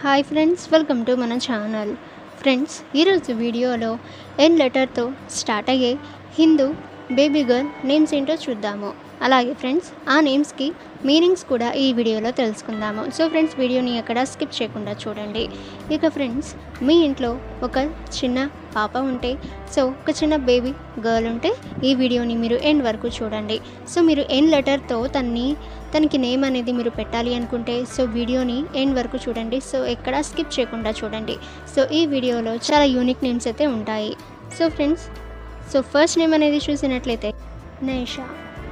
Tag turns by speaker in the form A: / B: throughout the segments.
A: Hi friends, welcome to మన channel. Friends, ఈరోజు వీడియోలో ఎన్ లెటర్తో స్టార్ట్ అయ్యే హిందూ బేబీ గర్ల్ నేమ్స్ ఏంటో చూద్దాము. అలాగే ఫ్రెండ్స్, ఆ నేమ్స్కి మీనింగ్స్ కూడా ఈ వీడియోలో తెలుసుకుందాము. సో ఫ్రెండ్స్, వీడియోని ఎక్కడ స్కిప్ చేయకుండా చూడండి. ఇక ఫ్రెండ్స్, మీ ఇంట్లో ఒక చిన్న పాప ఉంటే, సో ఒక చిన్న బేబీ గర్ల్ ఉంటే ఈ వీడియోని మీరు ఎండ్ వరకు చూడండి. సో మీరు ఎన్ లెటర్తో తనకి నేమ్ అనేది మీరు పెట్టాలి అనుకుంటే, సో వీడియోని ఎండ్ వరకు చూడండి. సో ఎక్కడ స్కిప్ చేయకుండా చూడండి. సో ఈ వీడియోలో చాలా యూనిక్ నేమ్స్ అయితే ఉంటాయి. So friends, so first name అనేది చూసినట్లయితే నైషా.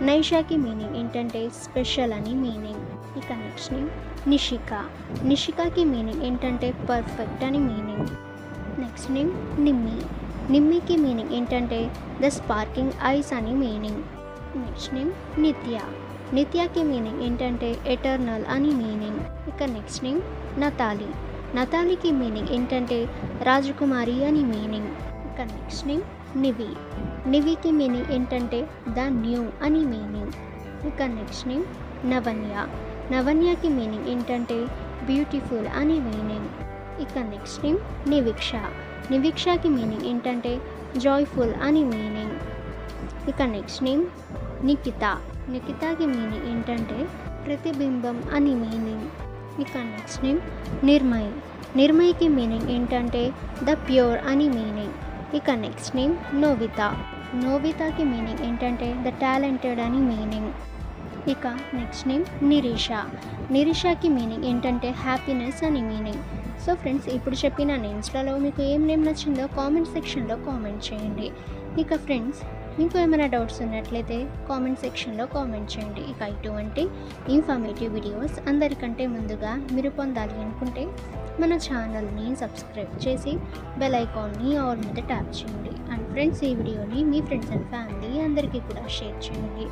A: నైషాకి మీనింగ్ ఏంటంటే స్పెషల్ అని మీనింగ్. ఇక నెక్స్ట్ నేమ్ నిషిక. నిషికాకి మీనింగ్ ఏంటంటే పర్ఫెక్ట్ అని మీనింగ్. Next name Nimmi. నిమ్మికి మీనింగ్ ఏంటంటే ద స్పార్కింగ్ ఐస్ అని మీనింగ్. Next name Nitya. నిత్యాకి మీనింగ్ ఏంటంటే ఎటర్నల్ అని మీనింగ్. ఇక నెక్స్ట్ నేమ్ నతాలి. నతాలికి మీనింగ్ ఏంటంటే రాజకుమారి అని మీనింగ్. ఇక నెక్స్ట్ నేమ్ నివి. నివికి మీనింగ్ ఏంటంటే ద న్యూ అని మీనింగ్. ఇక నెక్స్ట్ నేమ్ నవన్య. నవన్యకి మీనింగ్ ఏంటంటే బ్యూటిఫుల్ అని మీనింగ్. ఇక నెక్స్ట్ నేమ్ నివిక్ష. నివిక్షకి మీనింగ్ ఏంటంటే జాయ్ఫుల్ అని మీనింగ్. ఇక నెక్స్ట్ నేమ్ నికిత. నికితాకి మీనింగ్ ఏంటంటే ప్రతిబింబం అని మీనింగ్. ఇక నెక్స్ట్ నేమ్ నిర్మయ్. నిర్మయ్కి మీనింగ్ ఏంటంటే ద ప్యూర్ అని మీనింగ్. ఇక నెక్స్ట్ నేమ్ నోవిత. నోవితాకి మీనింగ్ ఏంటంటే ద టాలెంటెడ్ అని మీనింగ్. ఇక నెక్స్ట్ నేమ్ నిరీష. నిరీషాకి మీనింగ్ ఏంటంటే హ్యాపీనెస్ అని మీనింగ్. సో ఫ్రెండ్స్, ఇప్పుడు చెప్పిన నేమ్స్లలో మీకు ఏం నేమ్ నచ్చిందో కామెంట్ సెక్షన్లో కామెంట్ చేయండి. ఇక ఫ్రెండ్స్, మీకు ఏమైనా డౌట్స్ ఉన్నట్లయితే కామెంట్ సెక్షన్లో కామెంట్ చేయండి. ఇక ఇటువంటి ఇన్ఫర్మేటివ్ వీడియోస్ అందరికంటే ముందుగా మీరు పొందాలి అనుకుంటే మన ఛానల్ని సబ్స్క్రైబ్ చేసి బెల్ ఐకాన్ని ఆల్ మీద ట్యాప్ చేయండి. అండ్ ఫ్రెండ్స్, ఈ వీడియోని మీ ఫ్రెండ్స్ అండ్ ఫ్యామిలీ అందరికీ కూడా షేర్ చేయండి.